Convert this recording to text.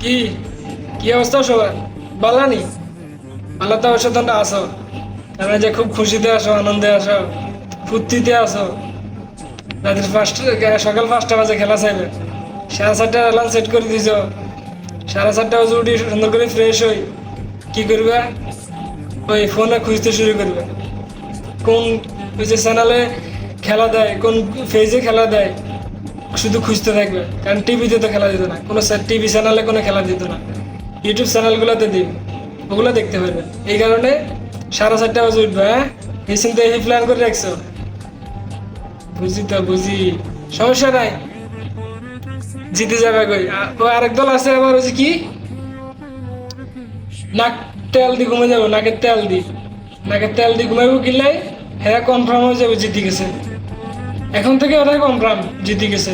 কি কি অবস্থা সবার বালানি ভালো তো অবশ্য তোমরা আসো তারা যে খুব খুশিতে আসো আনন্দে আসো ফুর্তিতে আসো রাতের সকাল 5টা বাজে খেলা চাইবে 4:30 অ্যালার্ম সেট করে দিছ 4:30 বাজে উঠি সুন্দর করে ফ্রেশ হই কি করবে ওই ফোনে খুঁজতে শুরু করবে কোন ওই যে চ্যানেলে খেলা দেয় কোন পেজে খেলা দেয় শুধু খুঁজতে থাকবে কারণ টিভিতে তো খেলা দিত না কোনো টিভি চ্যানেলে কোনো খেলা দিত না ইউটিউব চ্যানেলগুলোতে দিন ওগুলো দেখতে পারবে এই কারণে 4:30 বাজে উঠবে। হ্যাঁ এই চিন্তা এই প্ল্যান করে রাখছো বুঝি তো বুঝি সমস্যা নাই জিতে যাবে কই ও আরেক দল আছে আবার ওই যে কি নাক তেল দি ঘুমে যাবো নাকের তেল দি ঘুমাইবো কিনলে হ্যাঁ কনফার্ম হয়ে যাবে জিতে গেছে এখন থেকে ওটাই কনফার্ম জিতে গেছে